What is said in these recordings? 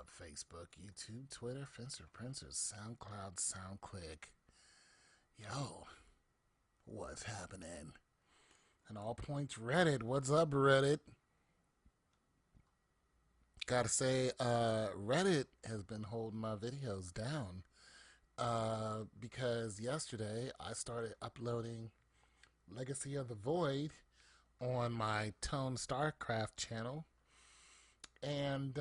Facebook, YouTube, Twitter, Fencer, Princer, SoundCloud, SoundClick. Yo, what's happening? And all points Reddit. What's up, Reddit? Gotta say, Reddit has been holding my videos down. Because yesterday I started uploading Legacy of the Void on my Tone StarCraft channel. And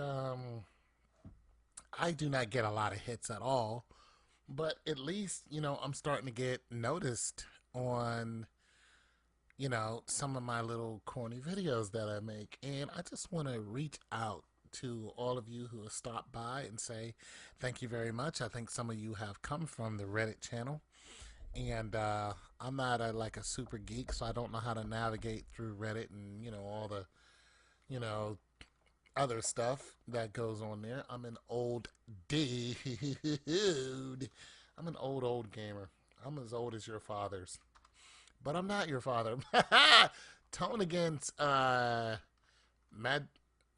I do not get a lot of hits at all. But at least, I'm starting to get noticed on, some of my little corny videos that I make. And I just want to reach out to all of you who have stopped by and say thank you very much. I think some of you have come from the Reddit channel. And I'm not like a super geek, so I don't know how to navigate through Reddit and, all the, you know, other stuff that goes on there. I'm an old dude. I'm an old gamer. I'm as old as your fathers, but I'm not your father. Tone against Mad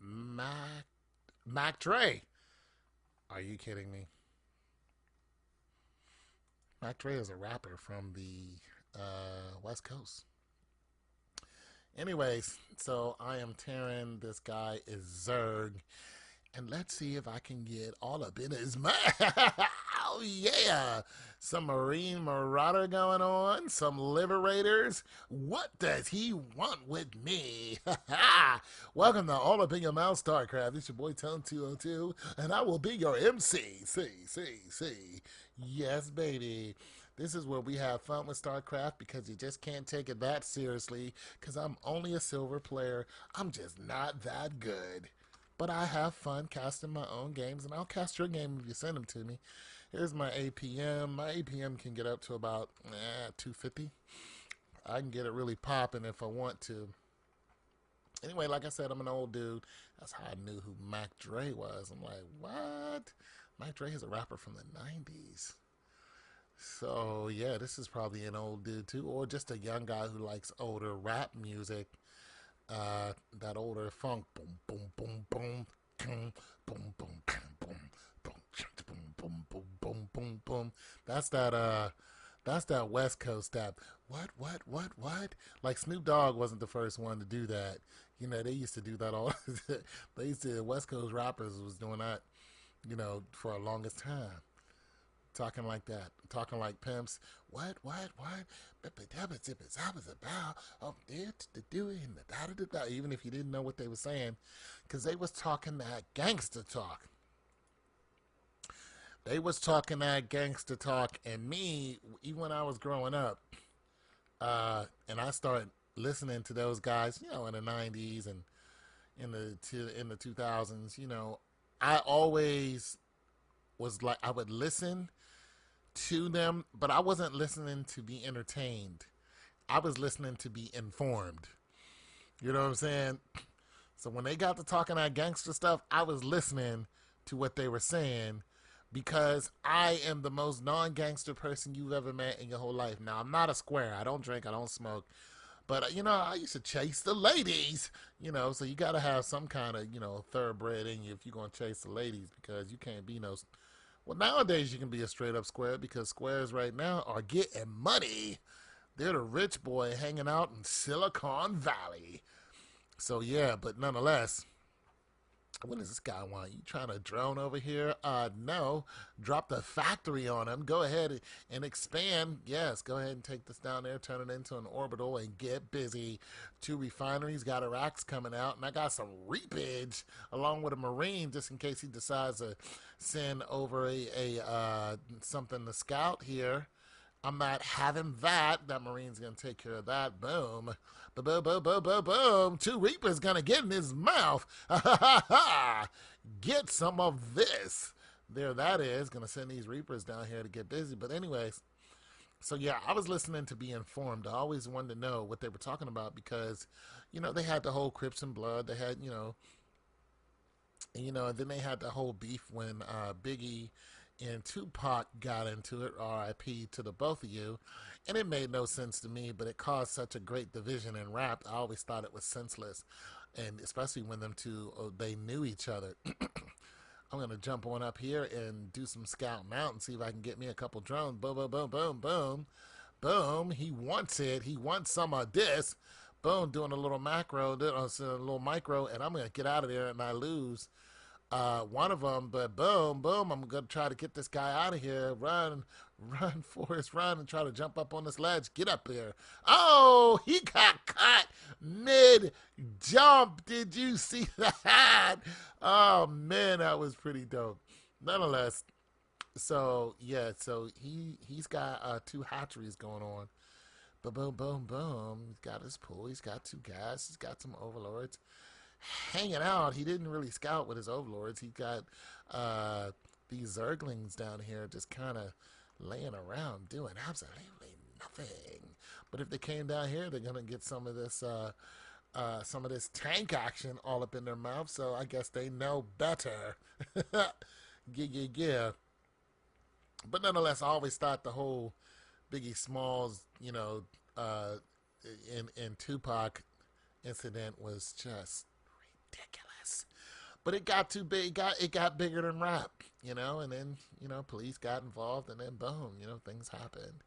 Mac Mac Dre. Are you kidding me? Mac Dre is a rapper from the West Coast. Anyways, so I am tearing. This guy is Zerg, and let's see if I can get all up in his mouth. Oh yeah, some Marine Marauder going on, some Liberators. What does he want with me? Welcome to All Up in Your Mouth StarCraft. It's your boy Tone 202, and I will be your MC. See. Yes, baby. This is where we have fun with StarCraft because you just can't take it that seriously because I'm only a silver player. I'm just not that good. But I have fun casting my own games, and I'll cast your game if you send them to me. Here's my APM. My APM can get up to about 250. I can get it really popping if I want to. Anyway, like I said, I'm an old dude. That's how I knew who Mac Dre was. I'm like, what? Mac Dre is a rapper from the 90s. So, yeah, this is probably an old dude, too. Or just a young guy who likes older rap music. That older funk. Boom, boom, boom, boom. Boom, boom, boom, boom, boom, boom, boom, boom, boom, boom, boom. That's that West Coast step. What? Like Snoop Dogg wasn't the first one to do that. They used to do that all. They used to West Coast rappers was doing that. For a longest time. Talking like that, talking like pimps. What? Even if you didn't know what they were saying, because they was talking that gangster talk. They was talking that gangster talk, and me, even when I was growing up, and I started listening to those guys, in the '90s and in the 2000s. I always was like I would listen to them, but I wasn't listening to be entertained. I was listening to be informed. You know what I'm saying? So when they got to talking that gangster stuff, I was listening to what they were saying because I am the most non-gangster person you've ever met in your whole life. Now, I'm not a square. I don't drink. I don't smoke. But, I used to chase the ladies, so you got to have some kind of, thoroughbred in you if you're going to chase the ladies because you can't be no. Well, nowadays you can be a straight up square because squares right now are getting money. They're the rich boy hanging out in Silicon Valley. So, yeah, but nonetheless, what does this guy want? You trying to drone over here? No. Drop the factory on him. Go ahead and expand. Yes, go ahead and take this down there, turn it into an orbital, and get busy. 2 refineries, got Iraq's coming out, and I got some reapage along with a Marine just in case he decides to send over a something to scout here. I'm not having that. That Marine's going to take care of that. Boom. Boom, boom, boom, boom, boom. 2 Reapers going to get in his mouth. Get some of this. There that is. Going to send these Reapers down here to get busy. But anyways, so yeah, I was listening to be informed. I always wanted to know what they were talking about because, they had the whole Crips and Blood. They had, and then they had the whole beef when Biggie and Tupac got into it, RIP to the both of you. And it made no sense to me, but it caused such a great division in rap. I always thought it was senseless. And especially when them two, they knew each other. I'm gonna jump on up here and do some scouting out and see if I can get me a couple drones. Boom, boom, boom, boom, boom, boom. He wants it. He wants some of this. Boom, doing a little macro, a little micro, and I'm gonna get out of there and I lose one of them. But boom, boom, I'm gonna try to get this guy out of here. Run, run, Forrest, run, and try to jump up on this ledge. Get up there. Oh, he got caught mid jump. Did you see that? Oh man, that was pretty dope. Nonetheless, so yeah, so he's got two hatcheries going on. Boom, boom, boom, boom. He's got his pool. He's got two guys. He's got some overlords hanging out. He didn't really scout with his overlords. He got these zerglings down here just kind of laying around doing absolutely nothing. But if they came down here, they're gonna get some of this tank action all up in their mouth. So I guess they know better. Yeah, yeah, yeah. But nonetheless, I always thought the whole Biggie Smalls, uh, in Tupac incident was just ridiculous. But it got too big. It got bigger than rap, and then police got involved, and then boom, things happened.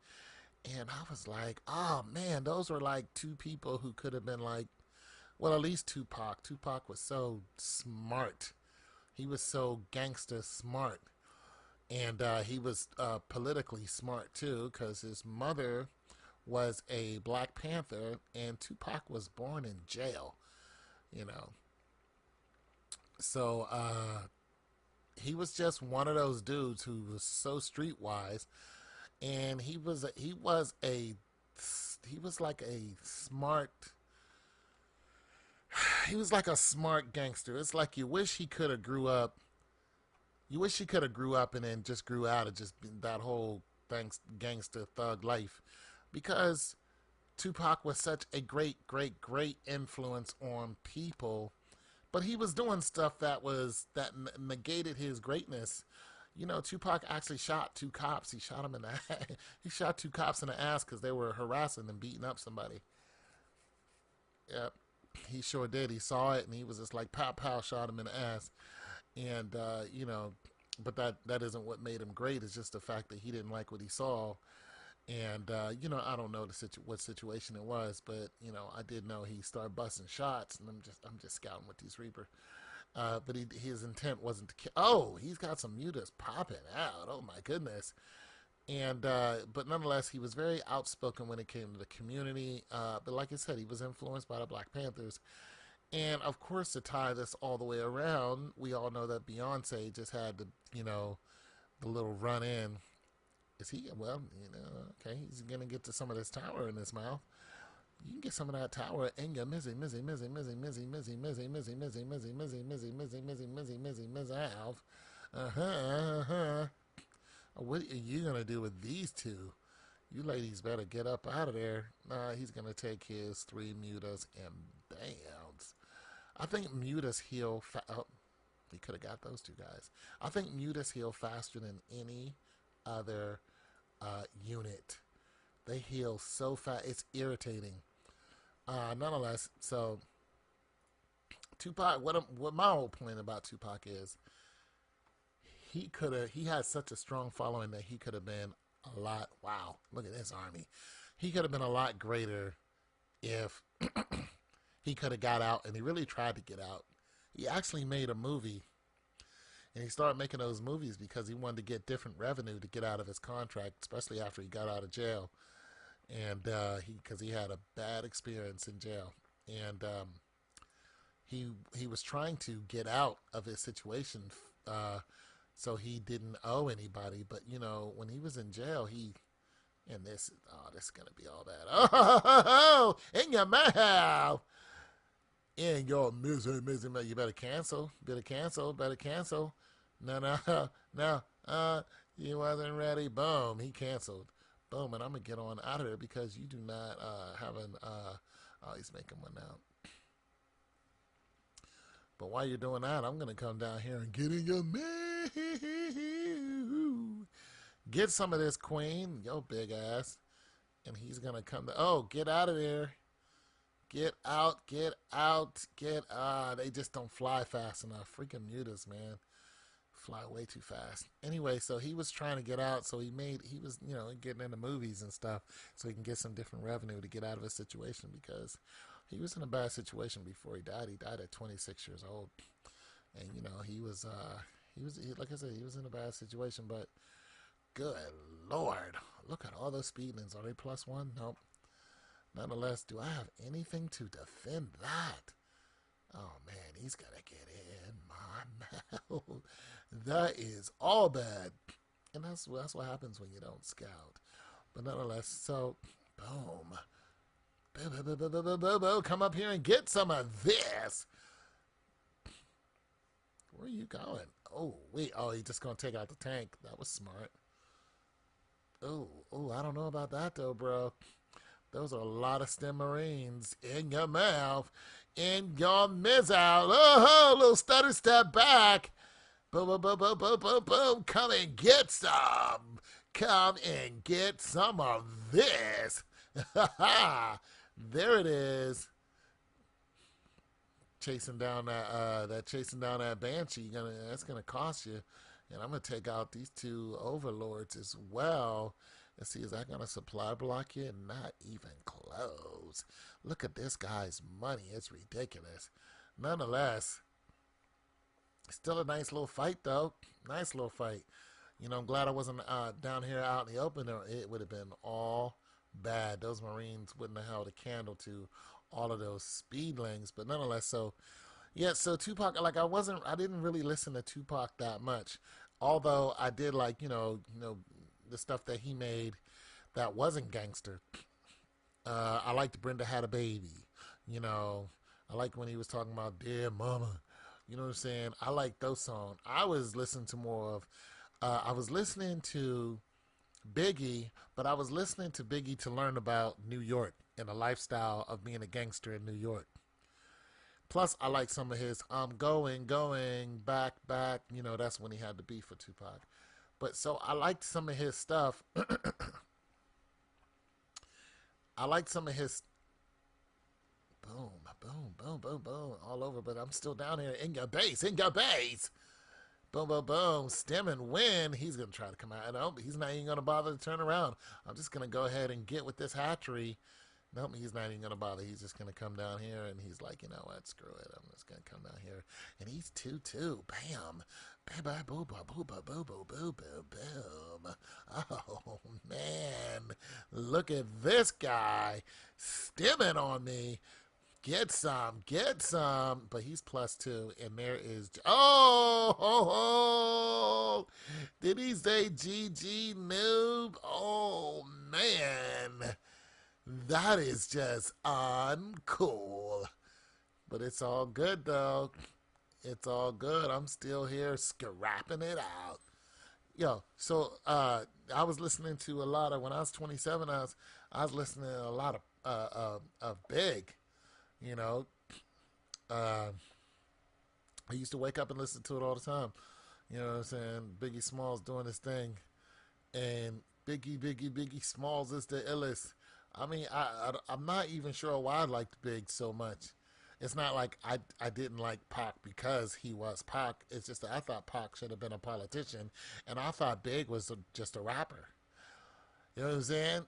And I was like, oh man, those were like two people who could have been like, well, at least Tupac. Tupac was so smart. He was so gangster smart. And he was politically smart too, because his mother was a Black Panther, and Tupac was born in jail. You know, so he was just one of those dudes who was so streetwise, and he was like a smart. He was like a smart gangster. It's like you wish he could have grew up. You wish he could have grew up and then just grew out of just that whole gangster thug life, because Tupac was such a great, great, great influence on people, but he was doing stuff that negated his greatness. Tupac actually shot two cops. He shot them in the he shot two cops in the ass because they were harassing and beating up somebody. Yep, he sure did. He saw it and he was just like pow pow, shot him in the ass. And but that isn't what made him great. It's just the fact that he didn't like what he saw. And I don't know what situation it was, but I did know he started busting shots, and I'm just scouting with these Reaper. But his intent wasn't to kill. Oh, he's got some mutas popping out. Oh my goodness. And but nonetheless, he was very outspoken when it came to the community. But like I said, he was influenced by the Black Panthers. And of course, to tie this all the way around, we all know that Beyonce just had the little run in. Is he? Well, okay, he's gonna get to some of this tower in his mouth. You can get some of that tower in your mizzy mouth. Uh-huh. What are you gonna do with these two? You ladies better get up out of there. Nah, he's gonna take his three mutas and bounce. I think mutas heal. Oh, he could have got those two guys. I think mutas heal faster than any other unit. They heal so fast. It's irritating. Nonetheless, so Tupac. What my whole point about Tupac is, he had such a strong following that he could have been a lot. Wow, look at this army. He could have been a lot greater if he could have got out, and he really tried to get out. He actually made a movie, and he started making those movies because he wanted to get different revenue to get out of his contract, especially after he got out of jail, and because he had a bad experience in jail, and he was trying to get out of his situation, so he didn't owe anybody. But when he was in jail, and this is gonna be all bad. Oh, in your mouth. In your misery, you better cancel. Better cancel. No. You wasn't ready. Boom, he canceled. Boom, and I'm gonna get on out of there because you do not have an. Oh, he's making one now. But while you're doing that, I'm gonna come down here and get in your mouth. Get some of this queen, yo big ass, and he's gonna come to. Oh, get out of there. Get out. They just don't fly fast enough. Freaking mutas, man. Fly way too fast. Anyway, so he was trying to get out, so he was, getting into movies and stuff so he can get some different revenue to get out of his situation because he was in a bad situation before he died. He died at 26 years old. And, like I said, he was in a bad situation, but good Lord. Look at all those speedings. Are they +1? Nope. Nonetheless, do I have anything to defend that? Oh man, he's gonna get in my mouth. That is all bad, and that's what happens when you don't scout. But nonetheless, so boom, boom, boom, boom, boom, boom, boom, boom, boom. Come up here and get some of this. Where are you going? Oh wait, oh, he's just gonna take out the tank. That was smart. Oh, I don't know about that though, bro. Those are a lot of stem marines in your mouth, in your mizzout. Oh, little stutter step back. Boom, boom, boom, boom, boom, boom, boom. Come and get some. Come and get some of this. There it is. Chasing down that banshee. That's gonna cost you. And I'm gonna take out these two overlords as well. Let's see, is that going to supply block you? Not even close. Look at this guy's money. It's ridiculous. Nonetheless, still a nice little fight, though. Nice little fight. I'm glad I wasn't down here out in the open. It would have been all bad. Those Marines wouldn't have held a candle to all of those speedlings. But nonetheless, so Tupac, like I didn't really listen to Tupac that much. Although I did like, the stuff that he made that wasn't gangster. I liked Brenda Had a Baby. I liked when he was talking about Dear Mama. You know what I'm saying? I like those songs. I was listening to more of, I was listening to Biggie, but I was listening to Biggie to learn about New York and the lifestyle of being a gangster in New York. Plus, I like some of his going, back. That's when he had the beef for Tupac. But so I liked some of his stuff. I liked some of his boom, boom, boom, boom, boom, all over. But I'm still down here in your base, Boom, boom, boom. Stem and win. He's going to try to come out. No, he's not even going to bother to turn around. I'm just going to go ahead and get with this hatchery. Nope, he's not even going to bother. He's just going to come down here, and he's like, you know what, screw it. I'm just going to come down here. And he's 2-2. Bam. Bam, bam, boom, boom, boom, boom, boom, boom, boom, boom, boom. Oh, man. Look at this guy stimming on me. Get some. But he's +2, and there is... Oh! Did he say GG noob? Oh, man. That is just uncool. But it's all good, though. It's all good. I'm still here scrapping it out. Yo, so I was listening to a lot of, when I was 27, I was listening to a lot of Big, I used to wake up and listen to it all the time. You know what I'm saying? Biggie Smalls doing his thing. And Biggie Smalls is the illest. I mean, I'm not even sure why I liked Big so much. It's not like I didn't like Pac because he was Pac. It's just that I thought Pac should have been a politician, and I thought Big was just a rapper. You know what I'm saying?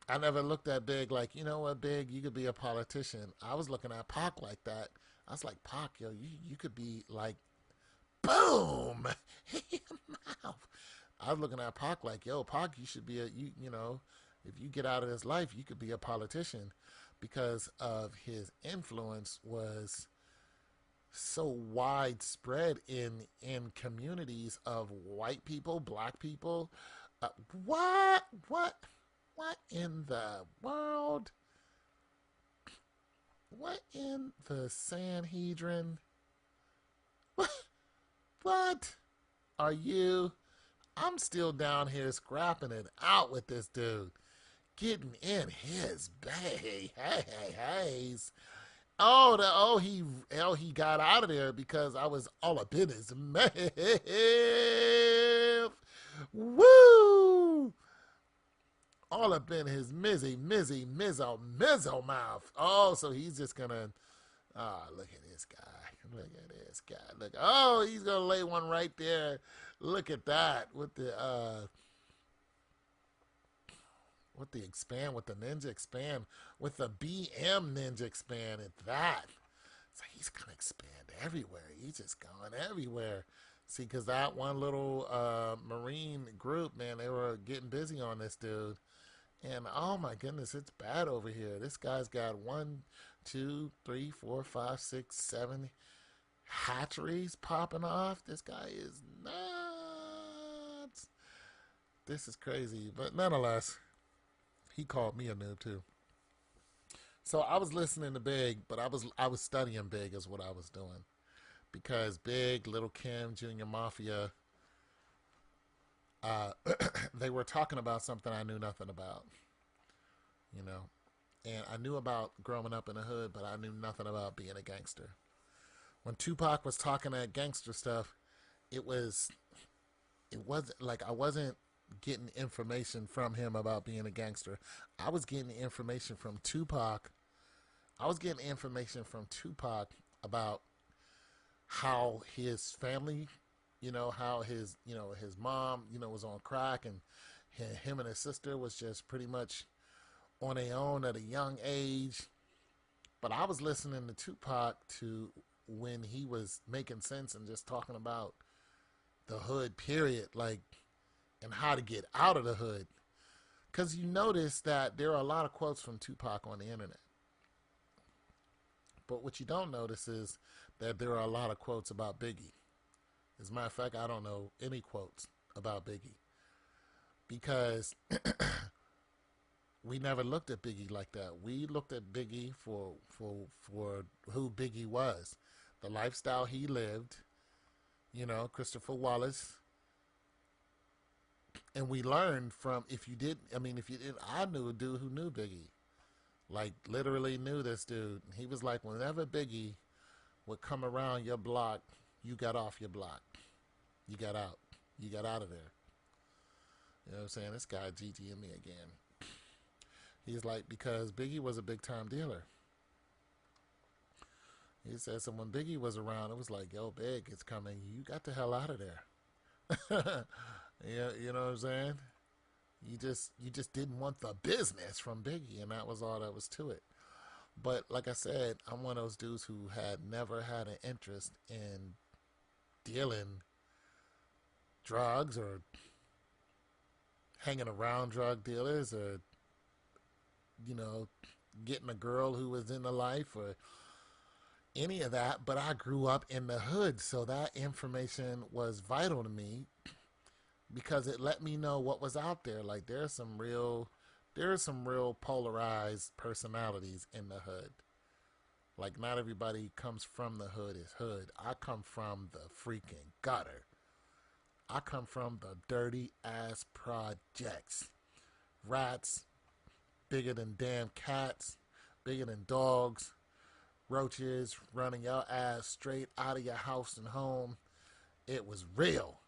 I never looked at Big like, you know what, Big, you could be a politician. I was looking at Pac like that. I was like, Pac, yo, you could be like, boom, in your mouth. I was looking at Pac like, yo, Pac, you should be if you get out of this life, you could be a politician, because of his influence was so widespread in communities of white people, black people. What in the world? What in the Sanhedrin? What are you? I'm still down here scrapping it out with this dude. Getting in his bay. Hey. He got out of there because I was all up in his mouth. Woo! All up in his mizzo mouth. Oh, so he's just gonna, look at this guy. Look at this guy. Look. Oh, he's gonna lay one right there. Look at that with the expand, with the ninja expand, with the BM ninja expand at that. So he's gonna expand everywhere. He's just going everywhere. See, because that one little Marine group, man, they were getting busy on this dude. And oh my goodness, it's bad over here. This guy's got one, two, three, four, five, six, seven hatcheries popping off. This guy is nuts. This is crazy. But nonetheless, he called me a noob too. So I was listening to Big, but I was studying Big is what I was doing. Because Big, Little Kim, Junior Mafia, uh, they were talking about something I knew nothing about, you know. And I knew about growing up in the hood, but I knew nothing about being a gangster. When Tupac was talking that gangster stuff, it was it wasn't like I wasn't getting information from him about being a gangster. I was getting information from Tupac. I was getting information from Tupac about how his family, how his mom, was on crack, and him and his sister was just pretty much on their own at a young age. But I was listening to Tupac to when he was making sense and just talking about the hood, period, like, and how to get out of the hood. Because you notice that there are a lot of quotes from Tupac on the internet. But what you don't notice is that there are a lot of quotes about Biggie. As a matter of fact, I don't know any quotes about Biggie because we never looked at Biggie like that. We looked at Biggie for who Biggie was, the lifestyle he lived. Christopher Wallace, and we learned from if you didn't, I knew a dude who knew Biggie, like literally knew this dude. He was like, whenever Biggie would come around your block, you got off your block, you got out, of there. You know what I'm saying? This guy GTM me again. He's like, because Biggie was a big time dealer. He said, so when Biggie was around, it was like, yo, Big, it's coming. You got the hell out of there. Yeah, you know what I'm saying? You just didn't want the business from Biggie, and that was all that was to it. But like I said, I'm one of those dudes who had never had an interest in dealing drugs or hanging around drug dealers or, you know, getting a girl who was in the life or any of that. But I grew up in the hood, so that information was vital to me because it let me know what was out there. Like there are some real polarized personalities in the hood. Like not everybody comes from the hood is hood. I come from the freaking gutter. I come from the dirty ass projects. Rats bigger than damn cats, bigger than dogs, roaches running your ass straight out of your house and home. It was real.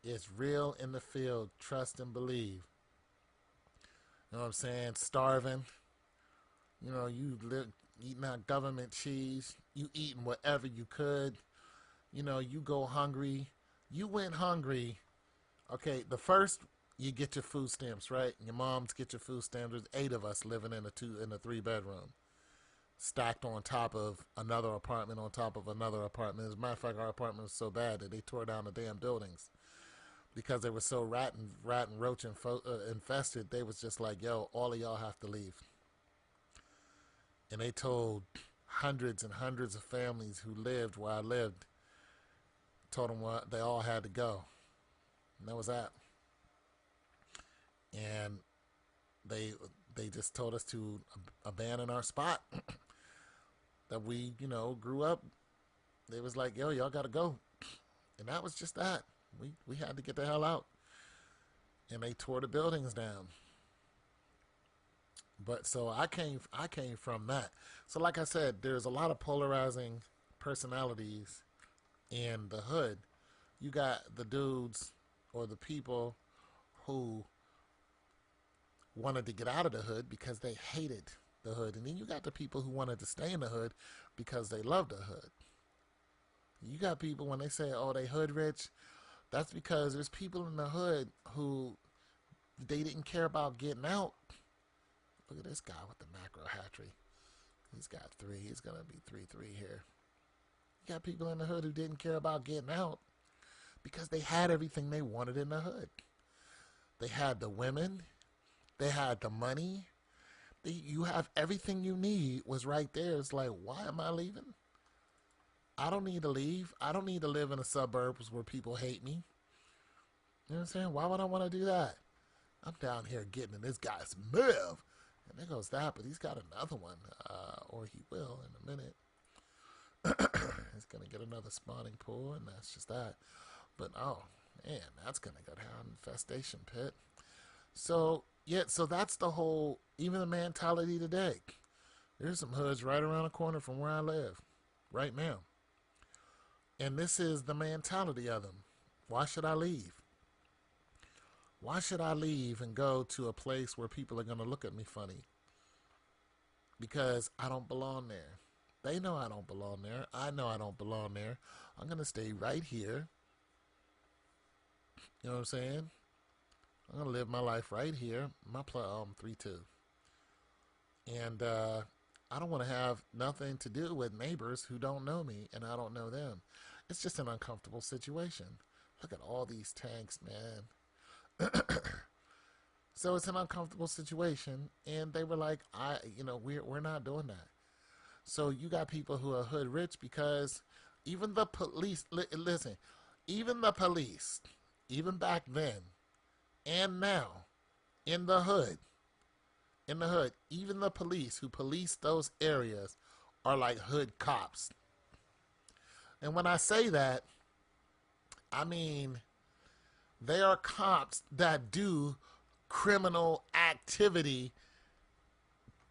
It's real in the field. Trust and believe. You know what I'm saying? Starving. You live eating out government cheese. You eating whatever you could. You go hungry. You went hungry. Okay, the first you get your food stamps, right? Your moms get your food stamps. There's 8 of us living in a 3 bedroom, stacked on top of another apartment on top of another apartment. As a matter of fact, our apartment was so bad that they tore down the damn buildings because they were so rat and roach infested. They was just like, yo, all of y'all have to leave. And they told hundreds and hundreds of families who lived where I lived, told them what they all had to go. And that was that. And they just told us to abandon our spot that we, grew up. They was like, yo, y'all got to go. And that was just that. We had to get the hell out. And they tore the buildings down. But so I came from that. So like I said, there's a lot of polarizing personalities in the hood. You got the dudes or the people who wanted to get out of the hood because they hated. the hood. And then you got the people who wanted to stay in the hood because they love the hood. You got people when they say, oh, they hood rich, that's because there's people in the hood who they didn't care about getting out. Look at this guy with the macro hatchery. He's got 3. He's going to be 3-3 here. You got people in the hood who didn't care about getting out because they had everything they wanted in the hood. They had the women. They had the money. You have everything you need was right there. It's like, why am I leaving? I don't need to leave. I don't need to live in the suburbs where people hate me. You know what I'm saying? Why would I want to do that? I'm down here getting in this guy's move. And there goes that, but he's got another one. Or he will in a minute. He's going to get another spawning pool, and that's just that. But, oh, man, that's going to go down infestation pit. So, yeah, so that's the whole, even the mentality today. There's some hoods right around the corner from where I live right now. And this is the mentality of them. Why should I leave? Why should I leave and go to a place where people are going to look at me funny? Because I don't belong there. They know I don't belong there. I know I don't belong there. I'm going to stay right here. You know what I'm saying? I'm going to live my life right here. My 3-2. And I don't want to have nothing to do with neighbors who don't know me and I don't know them. It's just an uncomfortable situation. Look at all these tanks, man. So it's an uncomfortable situation, and they were like, we're not doing that. So you got people who are hood rich because even the police, listen, even the police, even back then and now in the hood, even the police who police those areas are like hood cops. And when I say that, I mean they are cops that do criminal activity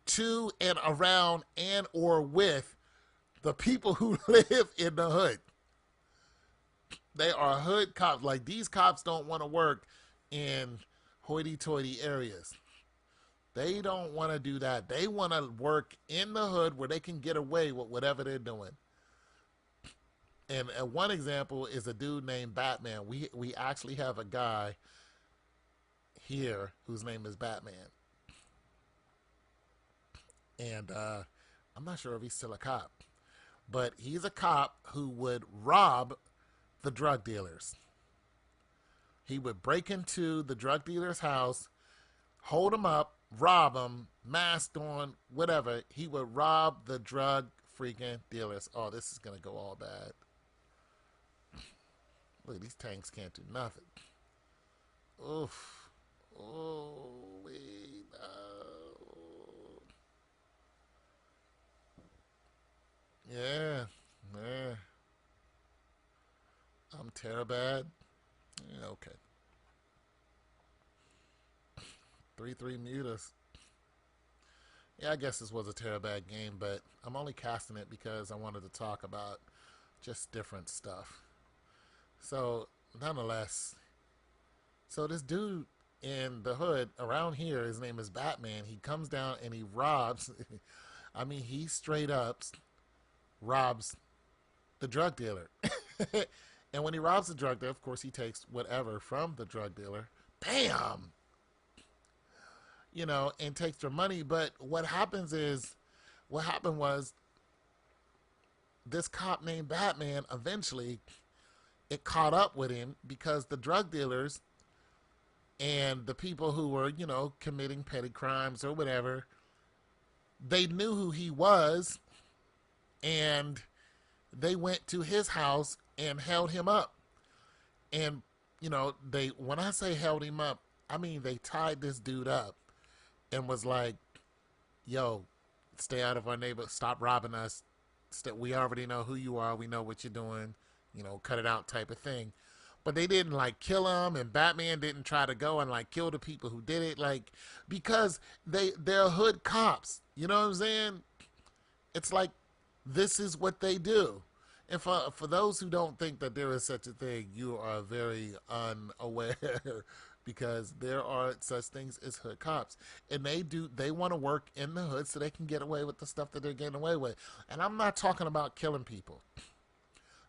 to and around and or with the people who live in the hood. They are hood cops. Like, these cops don't want to work in hoity-toity areas. They don't want to do that. They want to work in the hood where they can get away with whatever they're doing. And one example is a dude named Batman. We actually have a guy here whose name is Batman. And I'm not sure if he's still a cop. But he's a cop who would rob the drug dealers. He would break into the drug dealer's house, hold him up, rob him, masked on, whatever. He would rob the drug freaking dealers. Oh, this is going to go all bad. Look, these tanks can't do nothing. Oof. Oh, wait. No. Yeah. Yeah. I'm Terabad. Yeah, okay. 3-3 mute us. Yeah, I guess this was a Terabad game, but I'm only casting it because I wanted to talk about just different stuff. So, nonetheless, so this dude in the hood around here, his name is Batman. He comes down and he robs. I mean, he straight up robs the drug dealer. And when he robs the drug dealer, of course, he takes whatever from the drug dealer. Bam! You know, and takes their money. But what happened was this cop named Batman, eventually, it caught up with him because the drug dealers and the people who were, you know, committing petty crimes or whatever, they knew who he was, and they went to his house and held him up. And, you know, when I say held him up, I mean they tied this dude up and was like, yo, stay out of our neighborhood, stop robbing us. We already know who you are, we know what you're doing, you know, cut it out type of thing. But they didn't like kill him, and Batman didn't try to go and like kill the people who did it, like, because they're hood cops. You know what I'm saying? It's like, this is what they do. And for those who don't think that there is such a thing, you are very unaware because there are such things as hood cops, and they want to work in the hood so they can get away with the stuff that they're getting away with. And I'm not talking about killing people.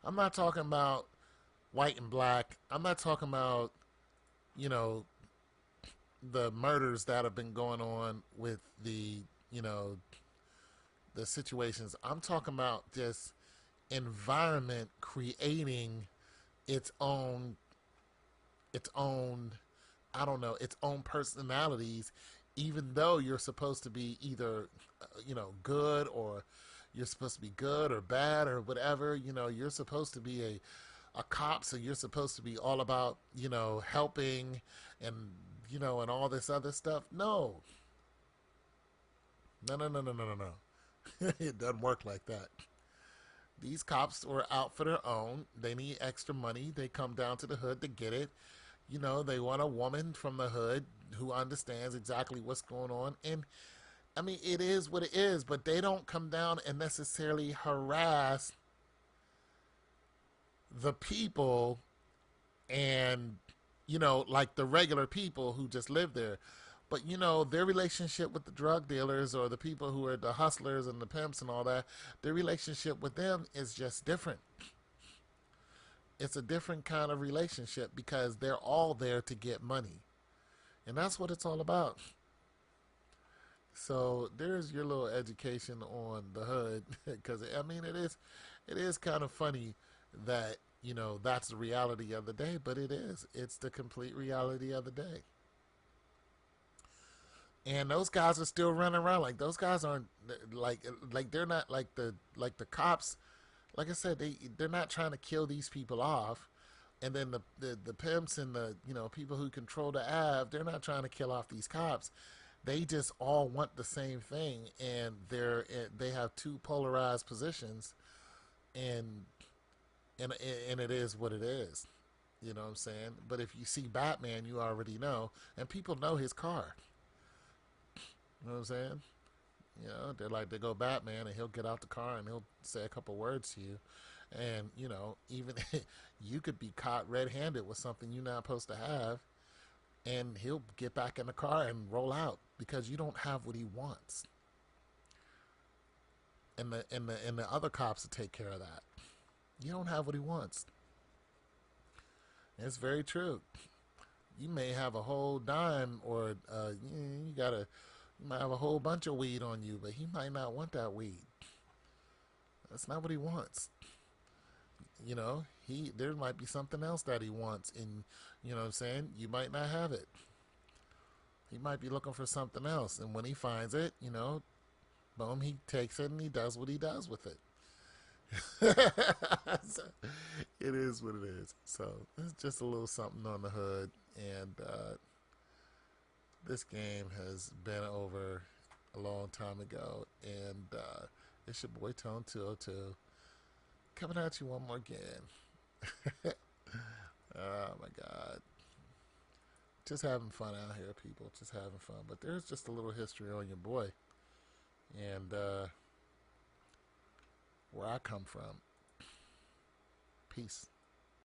I'm not talking about white and black. I'm not talking about, you know, the murders that have been going on with you know, the situations. I'm talking about just environment creating its own its own I don't know, its own personalities, even though you're supposed to be either, good, or you're supposed to be good or bad or whatever. You're supposed to be a cop, so you're supposed to be all about, helping and, and all this other stuff. No, no, no, no, no, no, no, no. It doesn't work like that. These cops were out for their own. They need extra money. They come down to the hood to get it. They want a woman from the hood who understands exactly what's going on. And I mean, it is what it is, but they don't come down and necessarily harass the people and, like the regular people who just live there. But, their relationship with the drug dealers or the people who are the hustlers and the pimps and all that, their relationship with them is just different. It's a different kind of relationship because they're all there to get money. And that's what it's all about. So there's your little education on the hood, because I mean it is kind of funny that that's the reality of the day, but it's the complete reality of the day. And those guys are still running around. Like, those guys aren't like they're not like the cops. Like I said, they're not trying to kill these people off. And then the pimps and the people who control the Ave, they're not trying to kill off these cops. They just all want the same thing, and they have two polarized positions, and and it is what it is. You know what I'm saying? But if you see Batman, you already know, and people know his car. You know what I'm saying? They're like, they go Batman, and he'll get out the car and he'll say a couple words to you, and even you could be caught red-handed with something you're not supposed to have, and he'll get back in the car and roll out because you don't have what he wants, and the other cops will take care of that. You don't have what he wants. And it's very true. You may have a whole dime, or you might have a whole bunch of weed on you, but he might not want that weed. That's not what he wants. He there might be something else that he wants, and what I'm saying, you might not have it. He might be looking for something else, and when he finds it, boom, he takes it and he does what he does with it. So, it is what it is. So it's just a little something on the hood, and this game has been over a long time ago, and it's your boy Tone 202 coming at you one more again. Oh my God. Just having fun out here, people. Just having fun. But there's just a little history on your boy, and where I come from. Peace.